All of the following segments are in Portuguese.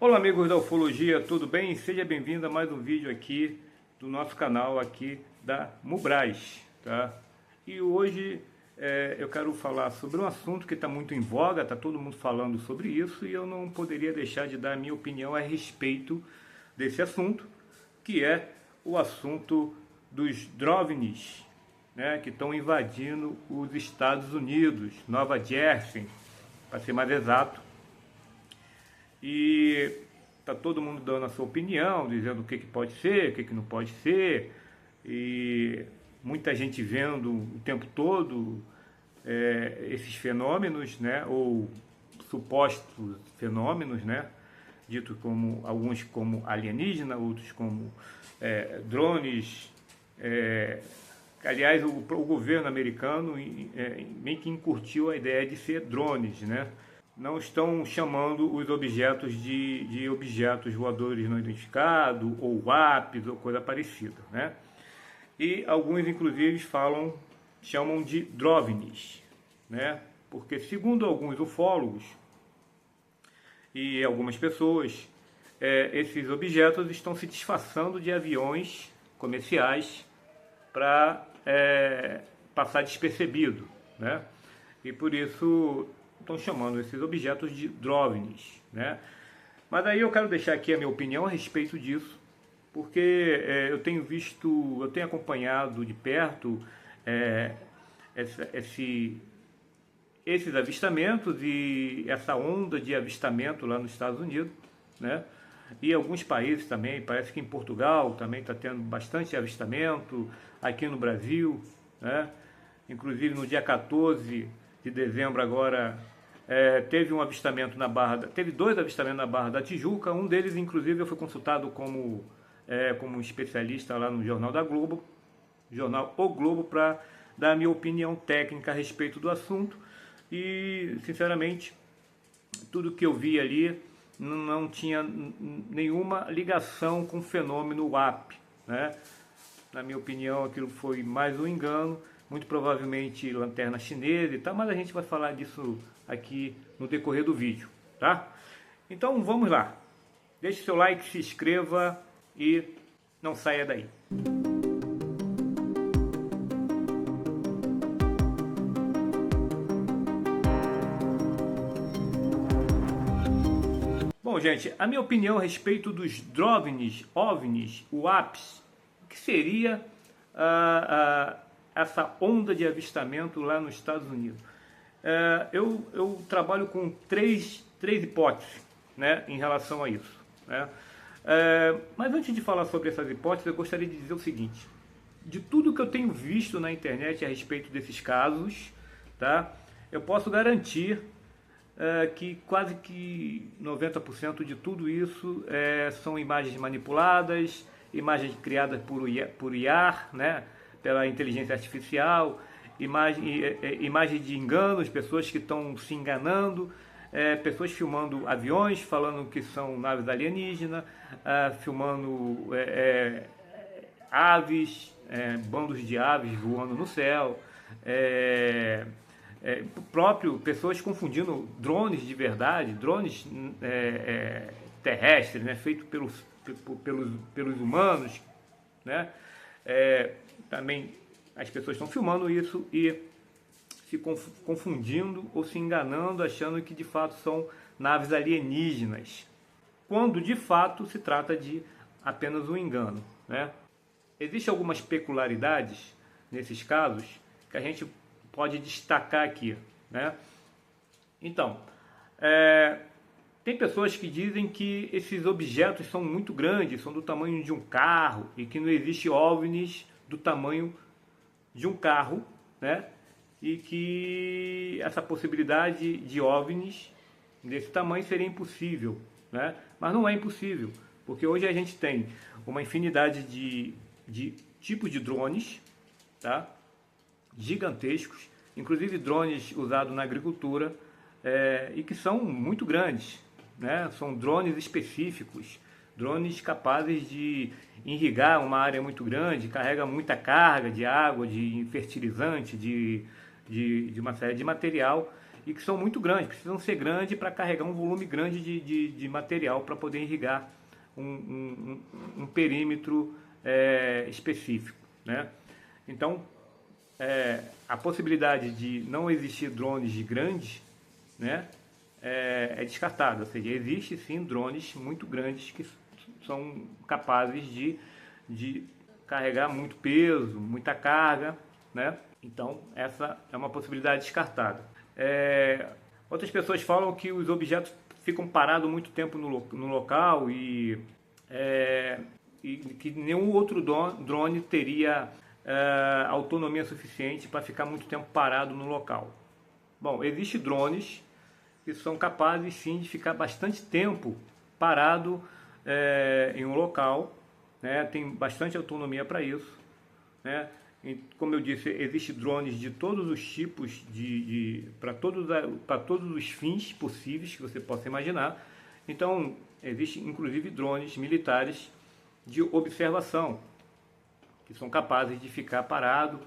Olá amigos da ufologia, tudo bem? Seja bem-vindo a mais um vídeo aqui do nosso canal aqui da Mubraz, tá? E hoje eu quero falar sobre um assunto que está muito em voga, está todo mundo falando sobre isso e eu não poderia deixar de dar a minha opinião a respeito desse assunto, que é o assunto dos OVNIs, né, que estão invadindo os Estados Unidos, Nova Jersey, para ser mais exato. E tá todo mundo dando a sua opinião, dizendo o que pode ser, o que não pode ser, e muita gente vendo o tempo todo esses fenômenos, né, ou supostos fenômenos, né, dito como alguns como alienígena, outros como drones. Aliás, o governo americano meio que incurtiu a ideia de ser drones, né? Não estão chamando os objetos de objetos voadores não identificados, ou UAPs, ou coisa parecida, né? E alguns, inclusive, chamam de OVNIs, né? Porque, segundo alguns ufólogos e algumas pessoas, esses objetos estão se disfarçando de aviões comerciais para passar despercebido, né? E por isso estão chamando esses objetos de OVNIs, né? Mas aí eu quero deixar aqui a minha opinião a respeito disso, porque eu tenho acompanhado de perto esses avistamentos e essa onda de avistamento lá nos Estados Unidos, né? E alguns países também, parece que em Portugal também está tendo bastante avistamento, aqui no Brasil, né? Inclusive no dia 14 de dezembro agora teve um avistamento teve dois avistamentos na Barra da Tijuca. Um deles, inclusive, eu fui consultado como especialista lá no jornal da Globo, jornal O Globo, para dar a minha opinião técnica a respeito do assunto. E, sinceramente, tudo que eu vi ali não tinha nenhuma ligação com o fenômeno UAP, né? Na minha opinião, aquilo foi mais um engano, muito provavelmente lanterna chinesa e tal, mas a gente vai falar disso aqui no decorrer do vídeo, tá? Então vamos lá. Deixe seu like, se inscreva e não saia daí. Bom, gente, a minha opinião a respeito dos OVNIs, UAPs, que seria essa onda de avistamento lá nos Estados Unidos. Eu trabalho com três hipóteses, né, em relação a isso, né? Mas antes de falar sobre essas hipóteses, eu gostaria de dizer o seguinte: de tudo que eu tenho visto na internet a respeito desses casos, tá, eu posso garantir que quase que 90% de tudo isso são imagens manipuladas, imagens criadas por IA, né, pela inteligência artificial, imagens de enganos, pessoas que estão se enganando, pessoas filmando aviões, falando que são naves alienígenas, filmando aves, bandos de aves voando no céu, pessoas confundindo drones de verdade, drones terrestres, né, feitos pelos humanos, né? Também as pessoas estão filmando isso e se confundindo ou se enganando, achando que de fato são naves alienígenas, quando de fato se trata de apenas um engano, né? Existem algumas peculiaridades nesses casos que a gente pode destacar aqui, né? Então, tem pessoas que dizem que esses objetos são muito grandes, são do tamanho de um carro e que não existe OVNIs do tamanho de um carro, né? E que essa possibilidade de OVNIs desse tamanho seria impossível, né? Mas não é impossível, porque hoje a gente tem uma infinidade de tipos de drones, tá, gigantescos, inclusive drones usados na agricultura, e que são muito grandes, né? São drones específicos, drones capazes de irrigar uma área muito grande, carrega muita carga de água, de fertilizante, de uma série de material, e que são muito grandes, precisam ser grandes para carregar um volume grande de material para poder irrigar um perímetro específico, né? Então, a possibilidade de não existir drones grandes, né, é descartada. Ou seja, existe sim drones muito grandes que são capazes de carregar muito peso, muita carga, né? Então, essa é uma possibilidade descartada. Outras pessoas falam que os objetos ficam parados muito tempo no local e que nenhum outro drone teria autonomia suficiente para ficar muito tempo parado no local. Bom, existem drones que são capazes sim de ficar bastante tempo parado em um local, né? Tem bastante autonomia para isso, né? E, como eu disse, existem drones de todos os tipos, para todos os fins possíveis que você possa imaginar. Então, existem inclusive drones militares de observação, que são capazes de ficar parado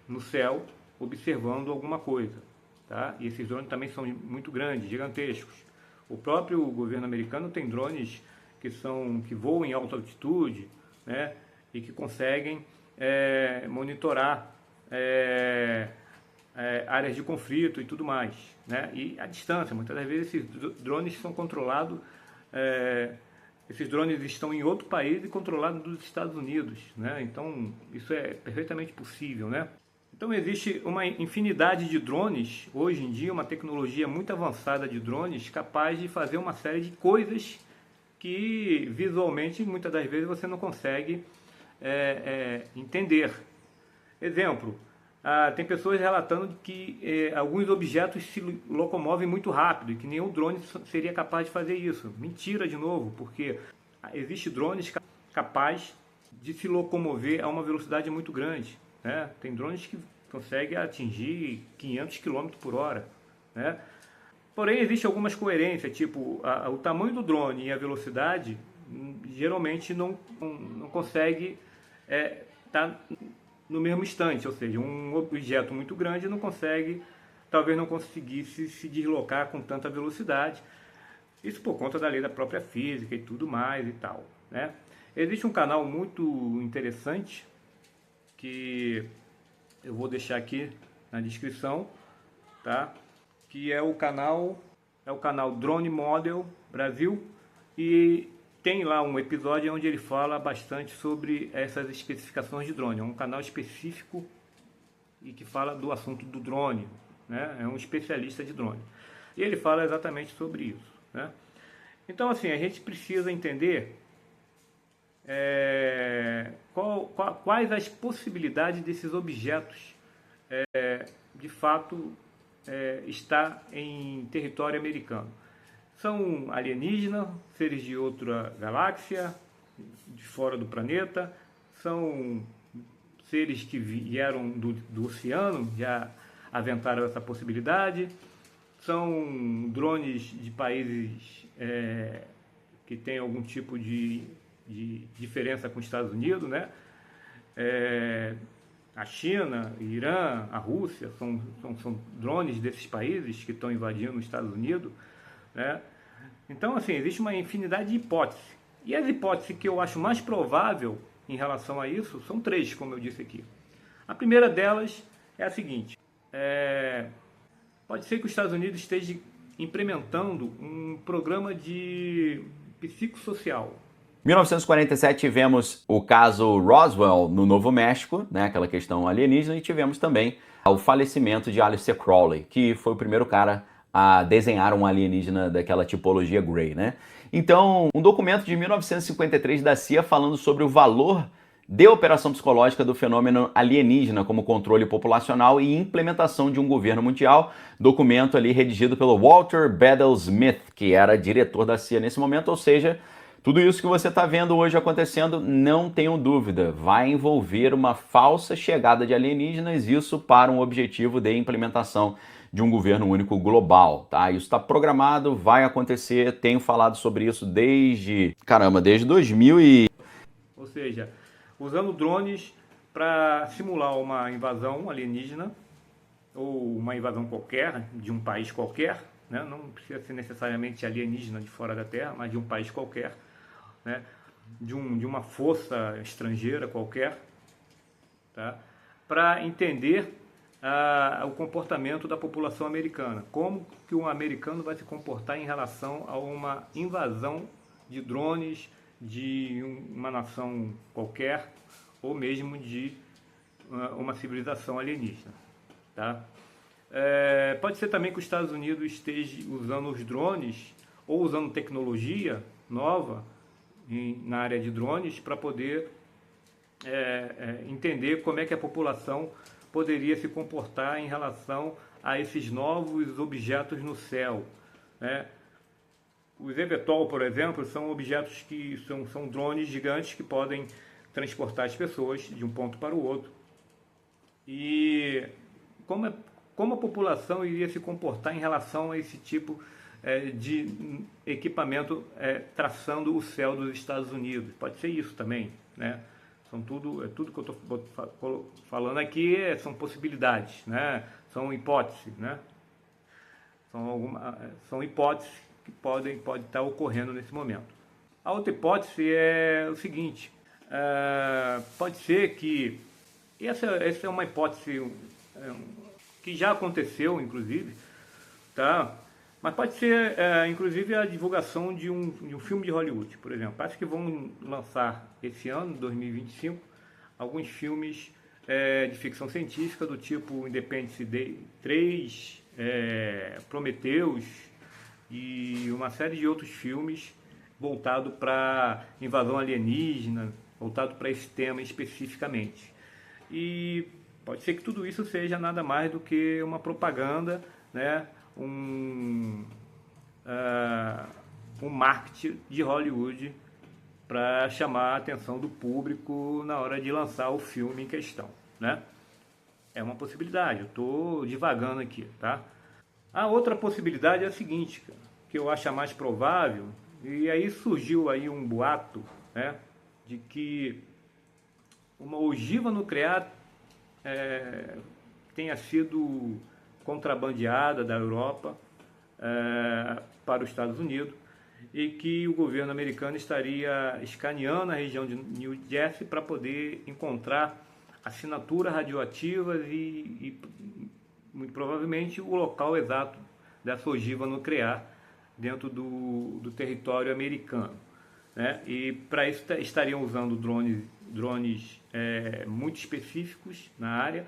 no céu observando alguma coisa, tá? E esses drones também são muito grandes, gigantescos. O próprio governo americano tem drones que voam em alta altitude, né? E que conseguem monitorar áreas de conflito e tudo mais, né? E a distância, muitas das vezes esses drones são controlados, esses drones estão em outro país e controlados dos Estados Unidos, né? Então isso é perfeitamente possível, né? Então existe uma infinidade de drones, hoje em dia uma tecnologia muito avançada de drones capaz de fazer uma série de coisas que visualmente muitas das vezes você não consegue entender. Exemplo, tem pessoas relatando que alguns objetos se locomovem muito rápido e que nenhum drone seria capaz de fazer isso. Mentira de novo, porque existe drones capazes de se locomover a uma velocidade muito grande, né? Tem drones que conseguem atingir 500 km por hora, né? Porém, existe algumas coerências, tipo, o tamanho do drone e a velocidade geralmente não consegue estar no mesmo instante, ou seja, um objeto muito grande talvez não conseguisse se deslocar com tanta velocidade, isso por conta da lei da própria física e tudo mais e tal, né? Existe um canal muito interessante que eu vou deixar aqui na descrição, tá? Que é o canal Drone Model Brasil, e tem lá um episódio onde ele fala bastante sobre essas especificações de drone. É um canal específico e que fala do assunto do drone, né? É um especialista de drone. E ele fala exatamente sobre isso, né? Então, assim, a gente precisa entender quais as possibilidades desses objetos de fato estar em território americano. São alienígenas, seres de outra galáxia, de fora do planeta, são seres que vieram do oceano, já aventaram essa possibilidade, são drones de países que têm algum tipo de diferença com os Estados Unidos, né? A China, Irã, a Rússia, são drones desses países que estão invadindo os Estados Unidos, né? Então, assim, existe uma infinidade de hipóteses. E as hipóteses que eu acho mais provável em relação a isso são três, como eu disse aqui. A primeira delas é a seguinte: pode ser que os Estados Unidos esteja implementando um programa de psicossocial. Em 1947 tivemos o caso Roswell no Novo México, né, aquela questão alienígena, e tivemos também o falecimento de Aleister Crowley, que foi o primeiro cara a desenhar um alienígena daquela tipologia Grey, né? Então, um documento de 1953 da CIA falando sobre o valor de operação psicológica do fenômeno alienígena como controle populacional e implementação de um governo mundial, documento ali redigido pelo Walter Bedell Smith, que era diretor da CIA nesse momento, ou seja, tudo isso que você está vendo hoje acontecendo, não tenho dúvida, vai envolver uma falsa chegada de alienígenas, isso para um objetivo de implementação de um governo único global, tá? Isso está programado, vai acontecer, tenho falado sobre isso desde 2000 e... Ou seja, usando drones para simular uma invasão alienígena, ou uma invasão qualquer, de um país qualquer, né? Não precisa ser necessariamente alienígena de fora da Terra, mas de um país qualquer, né? De uma força estrangeira qualquer, tá? Para entender o comportamento da população americana, como que um americano vai se comportar em relação a uma invasão de drones de uma nação qualquer, ou mesmo de uma civilização alienígena, tá? Pode ser também que os Estados Unidos esteja usando os drones ou usando tecnologia nova na área de drones para poder entender como é que a população poderia se comportar em relação a esses novos objetos no céu, né? Os eVTOL, por exemplo, são objetos que são drones gigantes que podem transportar as pessoas de um ponto para o outro. E como a população iria se comportar em relação a esse tipo de equipamento traçando o céu dos Estados Unidos? Pode ser isso também, né? Tudo que eu estou falando aqui são possibilidades, né? São hipóteses, né? São hipóteses que podem estar ocorrendo nesse momento. A outra hipótese é o seguinte: pode ser que essa é uma hipótese que já aconteceu, inclusive, tá? Mas pode ser, inclusive, a divulgação de um filme de Hollywood, por exemplo. Parece que vão lançar esse ano, 2025, alguns filmes de ficção científica do tipo Independence Day 3, Prometheus e uma série de outros filmes voltado para invasão alienígena, voltado para esse tema especificamente. E pode ser que tudo isso seja nada mais do que uma propaganda, né? Um marketing de Hollywood para chamar a atenção do público na hora de lançar o filme em questão, né? É uma possibilidade, eu estou divagando aqui, tá? A outra possibilidade é a seguinte, que eu acho a mais provável, e aí surgiu aí um boato, né, de que uma ogiva nuclear tenha sido contrabandeada da Europa para os Estados Unidos e que o governo americano estaria escaneando a região de New Jersey para poder encontrar assinaturas radioativas e muito provavelmente o local exato dessa ogiva nuclear dentro do território americano, né? E para isso estariam usando drones muito específicos na área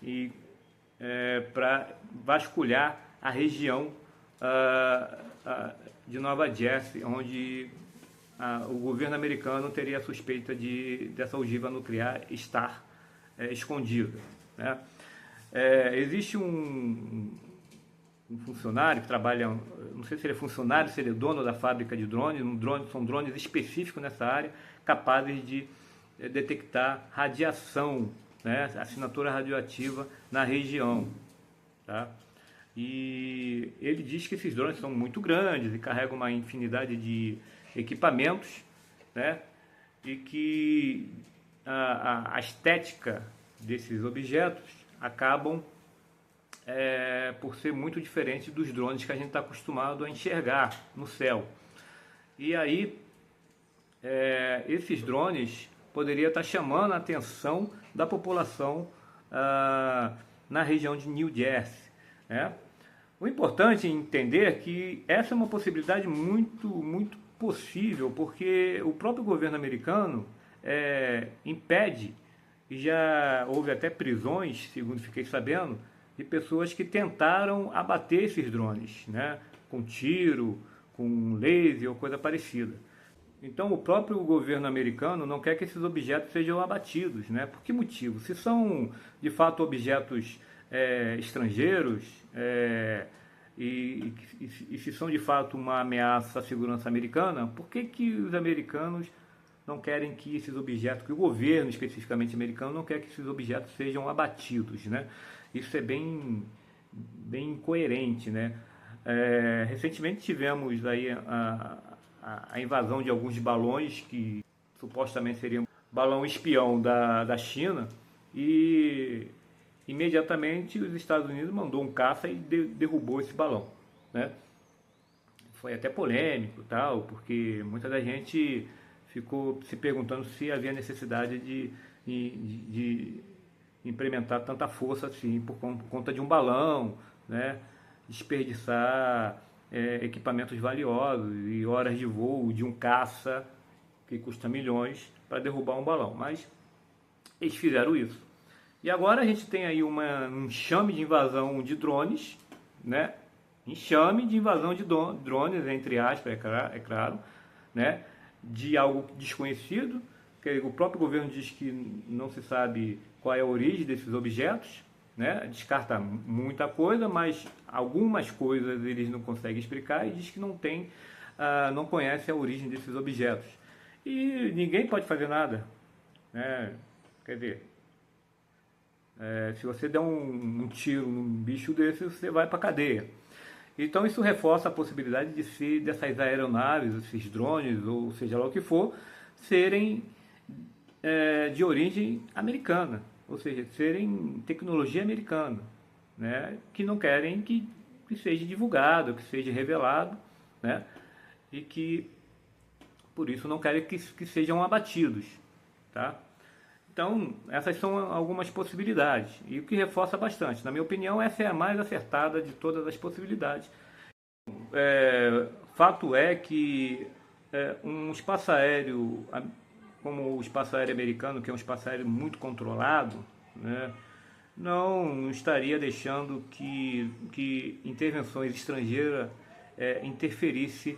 e para vasculhar a região de Nova Jersey, onde o governo americano teria a suspeita dessa ogiva nuclear estar escondida, né? Existe um funcionário que trabalha, não sei se ele é funcionário, se ele é dono da fábrica de drones, são drones específicos nessa área, capazes de detectar radiação, né, assinatura radioativa na região, tá? E ele diz que esses drones são muito grandes e carregam uma infinidade de equipamentos, né, e que a estética desses objetos acabam por ser muito diferente dos drones que a gente está acostumado a enxergar no céu. E aí, esses drones poderiam estar chamando a atenção da população na região de New Jersey, né? O importante é entender que essa é uma possibilidade muito, muito possível, porque o próprio governo americano impede, e já houve até prisões, segundo fiquei sabendo, de pessoas que tentaram abater esses drones, né, com tiro, com laser ou coisa parecida. Então o próprio governo americano não quer que esses objetos sejam abatidos, né? Por que motivo? Se são de fato objetos estrangeiros e se são de fato uma ameaça à segurança americana, por que os americanos não querem que esses objetos, que o governo especificamente americano não quer que esses objetos sejam abatidos, né? Isso é bem incoerente, né? Recentemente tivemos aí a invasão de alguns balões que supostamente seriam balão espião da China, e imediatamente os Estados Unidos mandou um caça e derrubou esse balão, né? Foi até polêmico, tal, porque muita da gente ficou se perguntando se havia necessidade de implementar tanta força assim por conta de um balão, né? Desperdiçar equipamentos valiosos e horas de voo de um caça que custa milhões para derrubar um balão, mas eles fizeram isso. E agora a gente tem aí um enxame de invasão de drones, né? Enxame de invasão de drones, entre aspas, é claro, né? De algo desconhecido, que o próprio governo diz que não se sabe qual é a origem desses objetos, né? Descarta muita coisa, mas algumas coisas eles não conseguem explicar e diz que não conhece a origem desses objetos. E ninguém pode fazer nada, né? Quer dizer, se você der um tiro num bicho desse, você vai para a cadeia. Então isso reforça a possibilidade dessas aeronaves, esses drones, ou seja lá o que for, serem de origem americana, ou seja, serem tecnologia americana, né? Que não querem que seja divulgado, que seja revelado, né? E que por isso não querem que sejam abatidos, tá? Então, essas são algumas possibilidades, e o que reforça bastante. Na minha opinião, essa é a mais acertada de todas as possibilidades. Fato é que um espaço aéreo, como o espaço aéreo americano, que é um espaço aéreo muito controlado, né, não estaria deixando que intervenções estrangeiras interferissem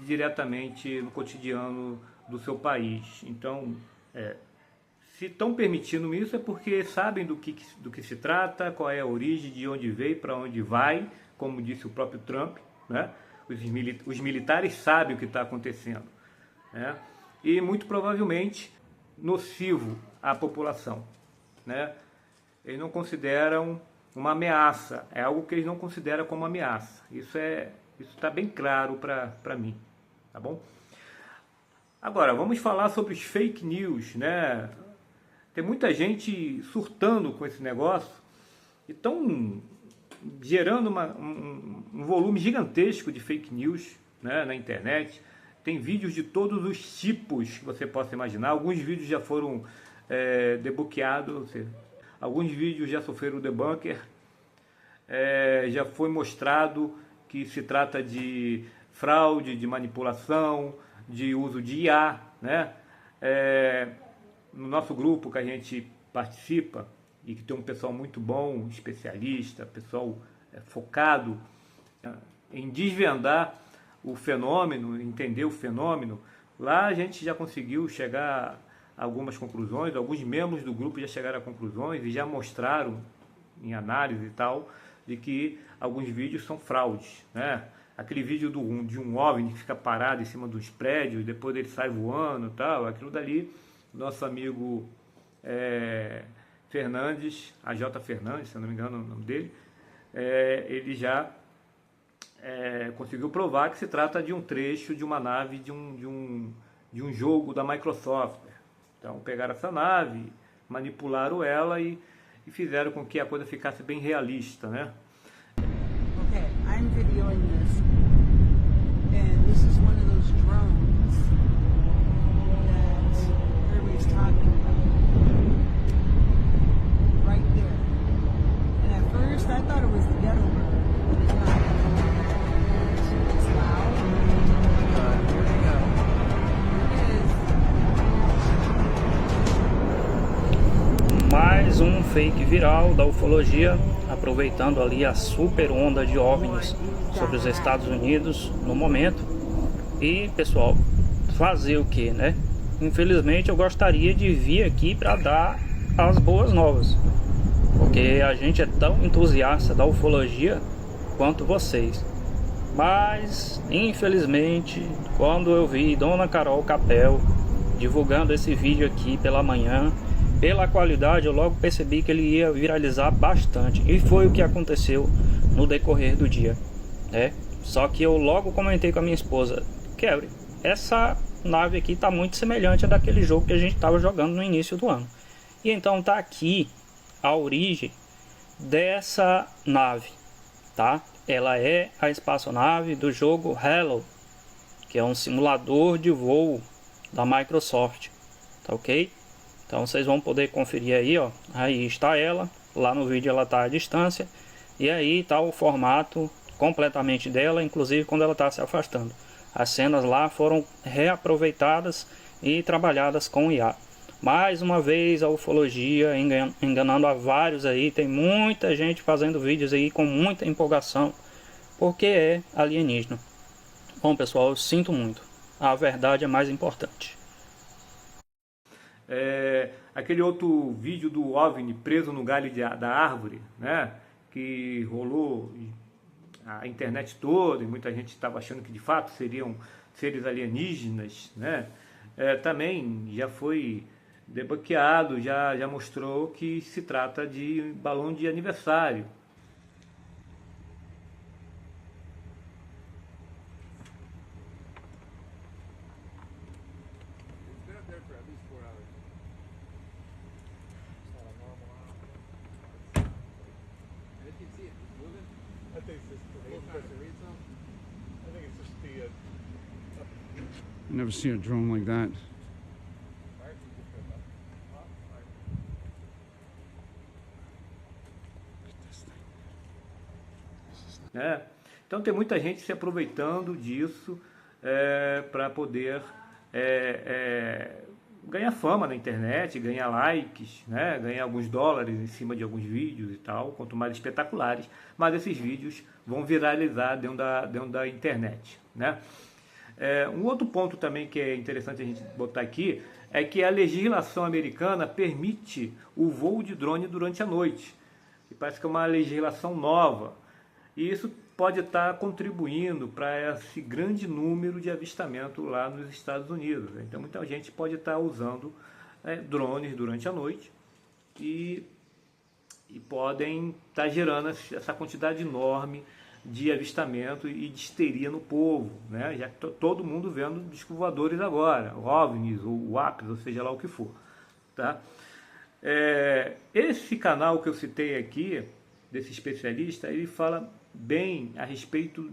diretamente no cotidiano do seu país. Então, se estão permitindo isso é porque sabem do que se trata, qual é a origem, de onde veio, para onde vai, como disse o próprio Trump, né? Os militares sabem o que está acontecendo, né? E muito provavelmente nocivo à população, né? Eles não consideram uma ameaça, é algo que eles não consideram como ameaça. Isso está bem claro para mim, tá bom? Agora, vamos falar sobre os fake news, né? Tem muita gente surtando com esse negócio e estão gerando um volume gigantesco de fake news, né, na internet. Tem vídeos de todos os tipos que você possa imaginar. Alguns vídeos já foram debunkeados, ou seja, alguns vídeos já sofreram debunker. Já foi mostrado que se trata de fraude, de manipulação, de uso de IA, né? No nosso grupo que a gente participa e que tem um pessoal muito bom, especialista, pessoal focado em desvendar o fenômeno, entender o fenômeno, lá a gente já conseguiu chegar a algumas conclusões, alguns membros do grupo já chegaram a conclusões e já mostraram em análise e tal, de que alguns vídeos são fraudes, né? Aquele vídeo de um OVNI que fica parado em cima dos prédios e depois ele sai voando e tal, aquilo dali, nosso amigo Fernandes, AJ Fernandes, se eu não me engano o nome dele, ele já conseguiu provar que se trata de um trecho de uma nave de um jogo da Microsoft. Então pegaram essa nave, manipularam ela e fizeram com que a coisa ficasse bem realista, né? Okay, I'm videoing this, and this is one of those drones that everybody's talking about, right there. And at first I thought it was the ghetto bird, but it's not. It's loud. Here we go. Here it is. Mais um fake viral da ufologia, aproveitando ali a super onda de OVNIs sobre os Estados Unidos no momento. E pessoal, fazer o que, né? Infelizmente eu gostaria de vir aqui para dar as boas novas, porque a gente é tão entusiasta da ufologia quanto vocês. Mas infelizmente, quando eu vi Dona Carol Capel divulgando esse vídeo aqui pela manhã, pela qualidade, eu logo percebi que ele ia viralizar bastante. E foi o que aconteceu no decorrer do dia, né? Só que eu logo comentei com a minha esposa: Kelly, essa nave aqui tá muito semelhante a daquele jogo que a gente estava jogando no início do ano. E então tá aqui a origem dessa nave, tá? Ela é a espaçonave do jogo Halo, que é um simulador de voo da Microsoft, tá ok? Então vocês vão poder conferir aí, ó, aí está ela, lá no vídeo ela está à distância, e aí está o formato completamente dela, inclusive quando ela está se afastando. As cenas lá foram reaproveitadas e trabalhadas com IA. Mais uma vez a ufologia enganando a vários aí, tem muita gente fazendo vídeos aí com muita empolgação, porque é alienígena. Bom pessoal, eu sinto muito, a verdade é mais importante. Aquele outro vídeo do OVNI preso no galho da árvore, né, que rolou a internet toda e muita gente estava achando que de fato seriam seres alienígenas, né, também já foi debunkeado, já mostrou que se trata de balão de aniversário. I've never seen a drone like that. Então tem muita gente se aproveitando disso para poder ganhar fama na internet, ganhar likes, né? Ganhar alguns dólares em cima de alguns vídeos e tal, quanto mais espetaculares, mas esses vídeos vão viralizar dentro da internet, né? Um outro ponto também que é interessante a gente botar aqui é que a legislação americana permite o voo de drone durante a noite. E parece que é uma legislação nova. E isso pode estar contribuindo para esse grande número de avistamento lá nos Estados Unidos. Então muita gente pode estar usando drones durante a noite e podem estar gerando essa quantidade enorme de avistamento e de histeria no povo, né? Já que todo mundo vendo discos voadores agora, OVNIs ou WAPs, ou seja lá o que for, tá? Esse canal que eu citei aqui, desse especialista, ele fala bem a respeito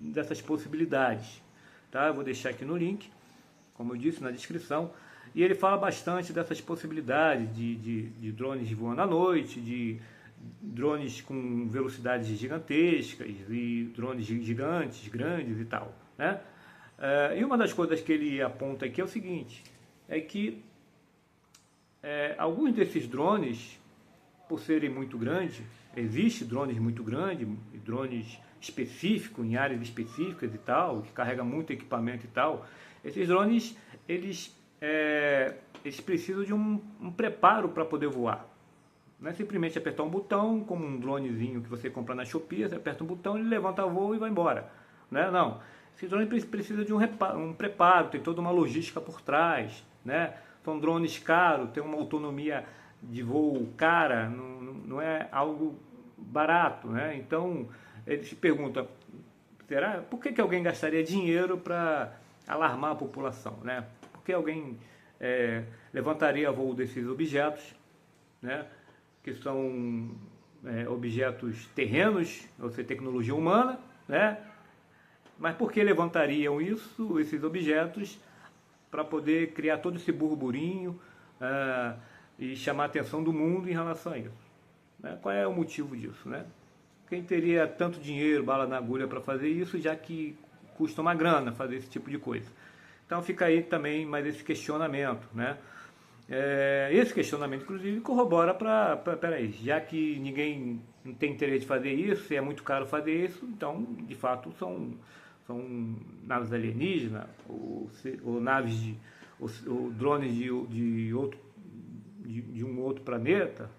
dessas possibilidades, tá? Eu vou deixar aqui no link, como eu disse, na descrição, e ele fala bastante dessas possibilidades de drones voando à noite, de drones com velocidades gigantescas e drones gigantes, grandes e tal, né? E uma das coisas que ele aponta aqui é o seguinte, é que alguns desses drones, por serem muito grandes, existe drones muito grandes, drones específicos, em áreas específicas e tal, que carregam muito equipamento e tal, esses drones, eles precisam de um preparo para poder voar. Não é simplesmente apertar um botão, como um dronezinho que você compra na Shopee, você aperta um botão, ele levanta voo e vai embora, né? Não, esse drone precisa de um preparo, tem toda uma logística por trás, né? São drones caros, tem uma autonomia de voo cara, não é algo barato, né? Então ele se pergunta, por que alguém gastaria dinheiro para alarmar a população, né? Por que alguém levantaria voo desses objetos, né? Que são objetos terrenos, ou seja, tecnologia humana, né? Mas por que levantariam esses objetos para poder criar todo esse burburinho e chamar a atenção do mundo em relação a isso, né? Qual é o motivo disso, né? Quem teria tanto dinheiro, bala na agulha para fazer isso, já que custa uma grana fazer esse tipo de coisa? Então fica aí também mais esse questionamento, né? Esse questionamento, inclusive, corrobora peraí, já que ninguém não tem interesse de fazer isso, e é muito caro fazer isso, então, de fato, são naves alienígenas, ou naves ou drones de um outro planeta,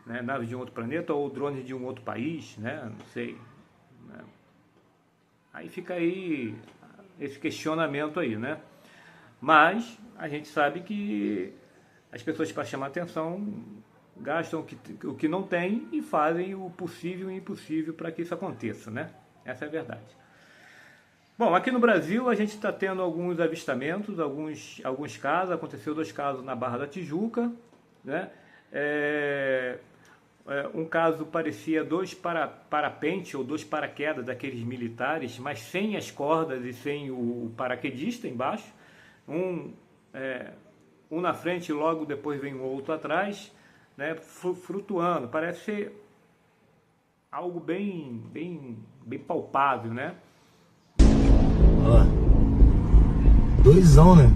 né? Naves de um outro planeta, ou drones de um outro país, né? Não sei, né? Aí fica aí esse questionamento aí, né? Mas a gente sabe que as pessoas, para chamar atenção, gastam o que não tem e fazem o possível e o impossível para que isso aconteça, né? Essa é a verdade. Bom, aqui no Brasil a gente está tendo alguns avistamentos, alguns casos. Aconteceu 2 casos na Barra da Tijuca, né? Um caso parecia dois parapente ou dois paraquedas daqueles militares, mas sem as cordas e sem o paraquedista embaixo. Um na frente e logo depois vem o outro atrás, né, flutuando. Parece ser algo bem palpável, né? Olha lá. Doisão, né?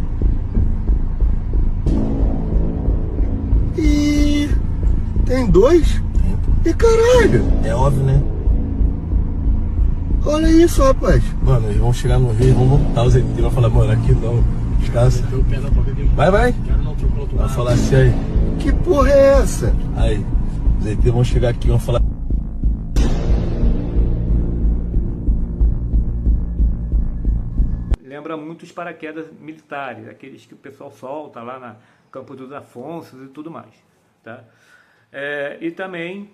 E tem dois? Tem, pô. E caralho! É óbvio, né? Olha isso, rapaz. Mano, eles vão chegar no Rio e vão voltar. Os ET vão falar, mano, aqui não. Descansa. Vai. Vai falar assim aí. Que porra é essa? Aí, os ET vão chegar aqui e vão falar. Lembra muito os paraquedas militares, aqueles que o pessoal solta lá na Campo dos Afonsos e tudo mais. Tá? E também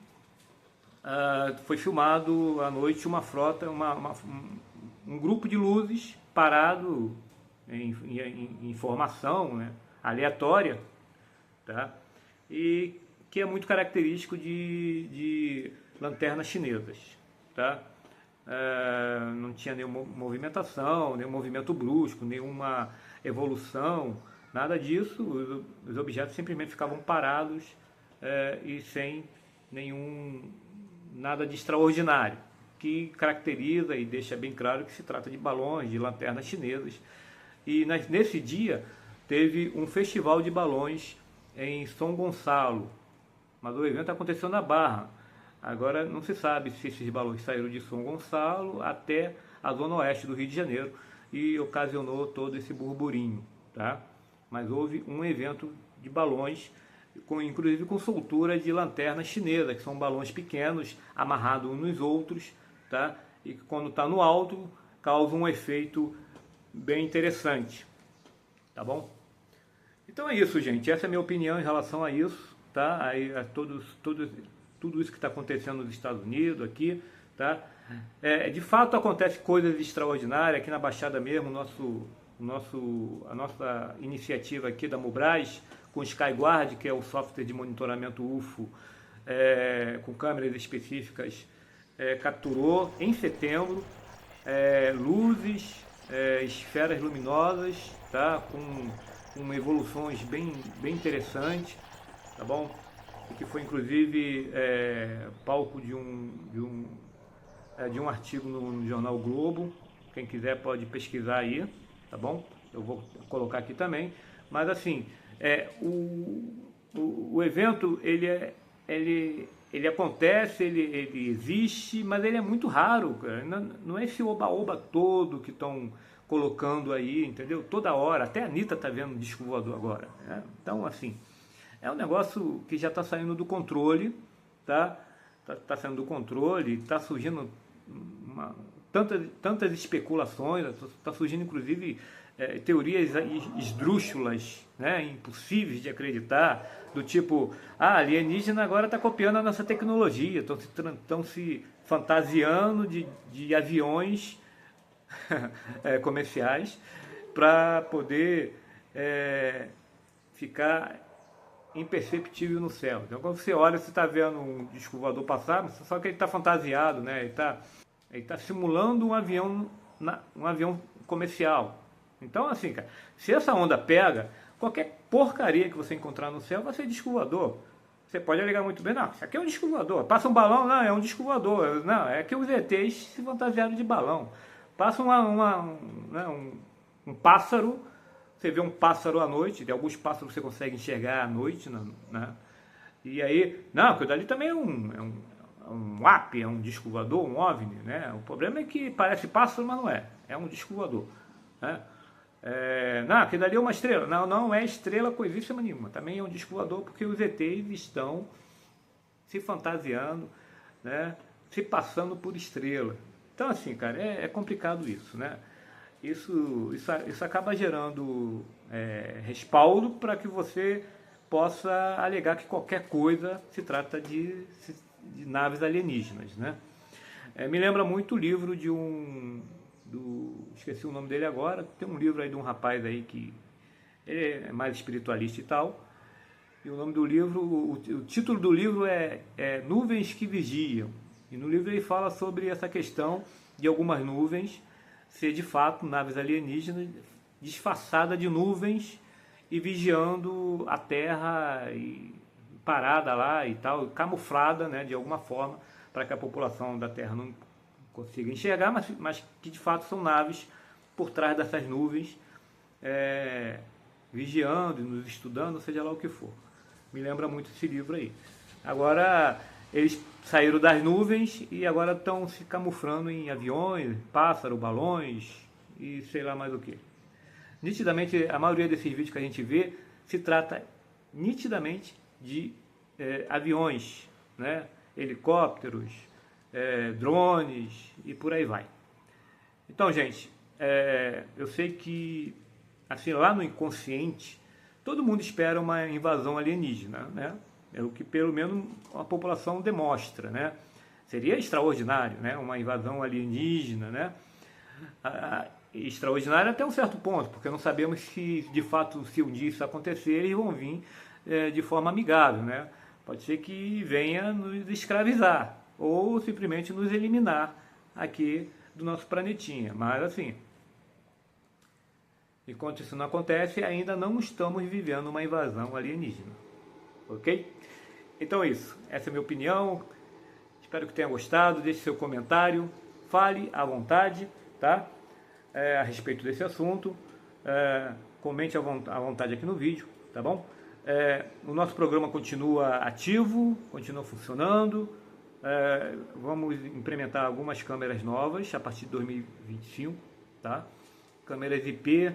foi filmado à noite uma frota, um grupo de luzes parado em formação, né, aleatória, tá? E que é muito característico de lanternas chinesas. Tá? Não tinha nenhuma movimentação, nenhum movimento brusco, nenhuma evolução, nada disso. Os objetos simplesmente ficavam parados e sem nada de extraordinário, que caracteriza e deixa bem claro que se trata de balões, de lanternas chinesas. E nesse dia teve um festival de balões em São Gonçalo, mas o evento aconteceu na Barra. Agora não se sabe se esses balões saíram de São Gonçalo até a zona oeste do Rio de Janeiro e ocasionou todo esse burburinho, tá? Mas houve um evento de balões, inclusive com soltura de lanternas chinesas, que são balões pequenos, amarrados uns nos outros, tá? E que quando está no alto, causa um efeito bem interessante, tá bom? Então é isso, gente. Essa é a minha opinião em relação a isso, tá? Aí tudo isso que está acontecendo nos Estados Unidos, aqui, tá? De fato acontece coisas extraordinárias aqui na Baixada mesmo. A nossa iniciativa aqui da Mubraz com o SkyGuard, que é o software de monitoramento UFO com câmeras específicas, capturou em setembro luzes, esferas luminosas, tá? Com evoluções bem interessantes, tá bom? E que foi inclusive palco de um artigo no jornal o Globo. Quem quiser pode pesquisar aí, tá bom? Eu vou colocar aqui também. Mas assim, o evento ele acontece, ele existe, mas ele é muito raro, cara. Não é esse oba-oba todo que estão colocando aí, entendeu? Toda hora, até a Anitta tá vendo disco voador agora, né? Então assim, é um negócio que já está saindo do controle, tá? Tá saindo do controle, está surgindo tantas especulações, está surgindo inclusive teorias esdrúxulas, né? Impossíveis de acreditar, do tipo, alienígena agora está copiando a nossa tecnologia, estão se fantasiando de aviões comerciais para poder ficar imperceptível no céu. Então quando você olha, você está vendo um disco voador passar, só que ele está fantasiado, né? Ele tá simulando um avião comercial. Então assim, cara, se essa onda pega, qualquer porcaria que você encontrar no céu vai ser disco voador. Você pode alegar muito bem, não, isso aqui é um disco voador. Passa um balão, não, é um disco voador. Não, é que os ETs se fantasiaram de balão. Passa um pássaro. Você vê um pássaro à noite, de alguns pássaros você consegue enxergar à noite, né? E aí, não, aquilo dali também é um WAP, é um disco voador, um OVNI, né? O problema é que parece pássaro, mas não é um disco voador, né? Não, aquilo dali é uma estrela, não é estrela coisíssima nenhuma, também é um disco voador porque os ETs estão se fantasiando, né? Se passando por estrela. Então assim, cara, é complicado isso, né? Isso acaba gerando respaldo para que você possa alegar que qualquer coisa se trata de naves alienígenas, né? Me lembra muito o livro esqueci o nome dele agora. Tem um livro aí de um rapaz aí que ele é mais espiritualista e tal, E o nome do livro, o título do livro é Nuvens que Vigiam. E no livro ele fala sobre essa questão de algumas nuvens ser de fato naves alienígenas disfarçadas de nuvens e vigiando a Terra e parada lá e tal, camuflada, né, de alguma forma, para que a população da Terra não consiga enxergar, mas que de fato são naves por trás dessas nuvens, vigiando, nos estudando, seja lá o que for. Me lembra muito esse livro aí. Agora, eles saíram das nuvens e agora estão se camuflando em aviões, pássaros, balões e sei lá mais o que. Nitidamente, a maioria desses vídeos que a gente vê se trata nitidamente de aviões, né? Helicópteros, drones e por aí vai. Então, gente, eu sei que assim, lá no inconsciente, todo mundo espera uma invasão alienígena, né? É o que pelo menos a população demonstra, né? Seria extraordinário, né? Uma invasão alienígena, né? Extraordinário até um certo ponto, porque não sabemos se de fato, se um dia isso acontecer, eles vão vir de forma amigável, né? Pode ser que venha nos escravizar ou simplesmente nos eliminar aqui do nosso planetinha, mas assim, enquanto isso não acontece, ainda não estamos vivendo uma invasão alienígena, ok? Então é isso, essa é a minha opinião, espero que tenha gostado, deixe seu comentário, fale à vontade, tá? A respeito desse assunto, comente à vontade aqui no vídeo, tá bom? O nosso programa continua ativo, continua funcionando, vamos implementar algumas câmeras novas a partir de 2025, tá? Câmeras IP,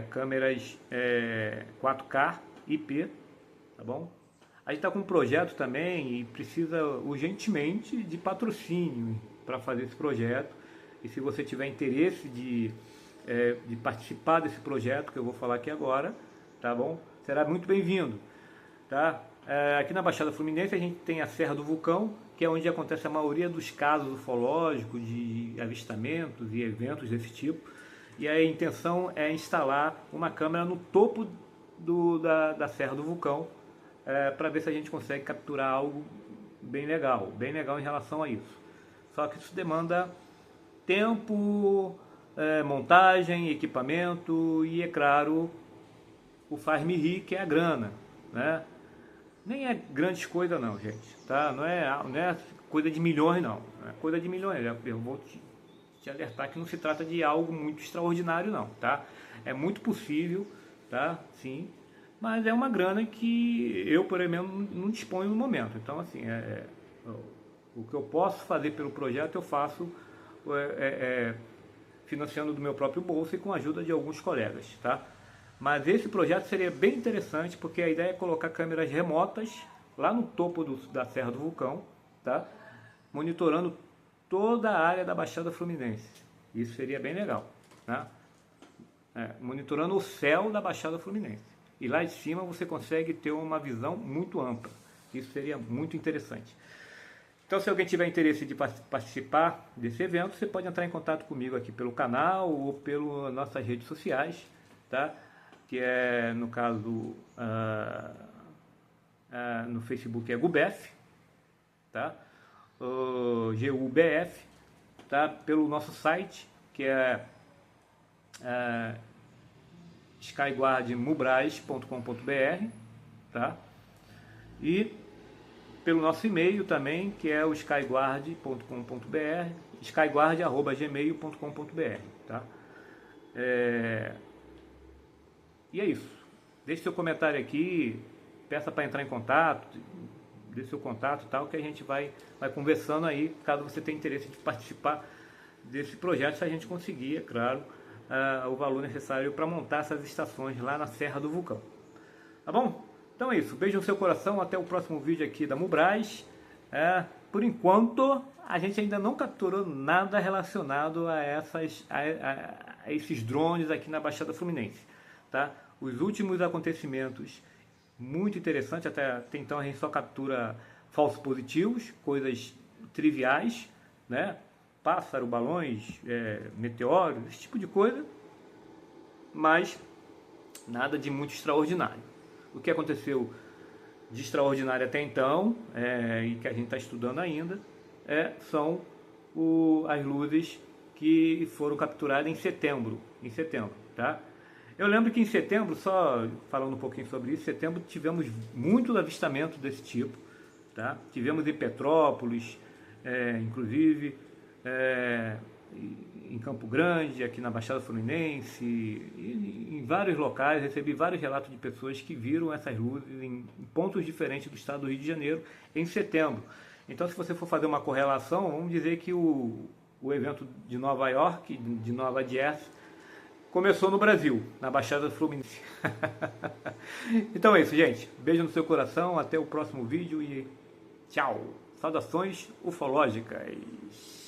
câmeras 4K IP, tá bom? A gente está com um projeto também e precisa urgentemente de patrocínio para fazer esse projeto. E se você tiver interesse de participar desse projeto que eu vou falar aqui agora, tá bom? Será muito bem-vindo, tá? Aqui na Baixada Fluminense a gente tem a Serra do Vulcão, que é onde acontece a maioria dos casos ufológicos, de avistamentos e eventos desse tipo. E a intenção é instalar uma câmera no topo da Serra do Vulcão, para ver se a gente consegue capturar algo bem legal em relação a isso. Só que isso demanda tempo, montagem, equipamento e, é claro, o faz-me rir, que é a grana, né? Nem é grandes coisa não, gente, tá? Não é coisa de milhões não, é coisa de milhões. Eu vou te alertar que não se trata de algo muito extraordinário não, tá? É muito possível, tá? Sim, mas é uma grana que eu, por exemplo, não disponho no momento. Então, assim, o que eu posso fazer pelo projeto eu faço financiando do meu próprio bolso e com a ajuda de alguns colegas, tá? Mas esse projeto seria bem interessante, porque a ideia é colocar câmeras remotas lá no topo da Serra do Vulcão, tá? Monitorando toda a área da Baixada Fluminense. Isso seria bem legal, tá? Monitorando o céu da Baixada Fluminense. E lá de cima você consegue ter uma visão muito ampla. Isso seria muito interessante. Então, se alguém tiver interesse de participar desse evento, você pode entrar em contato comigo aqui pelo canal ou pelas nossas redes sociais, tá? Que é, no caso, no Facebook é GUBEF, tá? GUBF, tá? Pelo nosso site, que é skyguardmubras.com.br, tá? E pelo nosso e-mail também, que é o skyguard.com.br, skyguard@gmail.com.br, tá? E é isso. Deixe seu comentário aqui, peça para entrar em contato, dê seu contato e tal, que a gente vai conversando aí, caso você tenha interesse de participar desse projeto, se a gente conseguir, é claro, o valor necessário para montar essas estações lá na Serra do Vulcão. Tá bom? Então é isso. Beijo no seu coração. Até o próximo vídeo aqui da Mubras. Por enquanto, a gente ainda não capturou nada relacionado a esses drones aqui na Baixada Fluminense. Tá? Os últimos acontecimentos, muito interessantes, até então a gente só captura falsos positivos, coisas triviais, né? Pássaro, balões, meteoros, esse tipo de coisa. Mas Nada de muito extraordinário. O que aconteceu de extraordinário até então, e que a gente está estudando ainda, são as luzes que foram capturadas em setembro, tá? Eu lembro que em setembro, só falando um pouquinho sobre isso, em setembro tivemos muitos avistamentos desse tipo, tá? Tivemos em Petrópolis, inclusive, em Campo Grande, aqui na Baixada Fluminense, e em vários locais. Recebi vários relatos de pessoas que viram essas luzes em pontos diferentes do estado do Rio de Janeiro em setembro. Então, se você for fazer uma correlação, vamos dizer que o evento de Nova York, de Nova Jersey, começou no Brasil, na Baixada Fluminense. Então é isso, gente. Beijo no seu coração, até o próximo vídeo e tchau. Saudações ufológicas.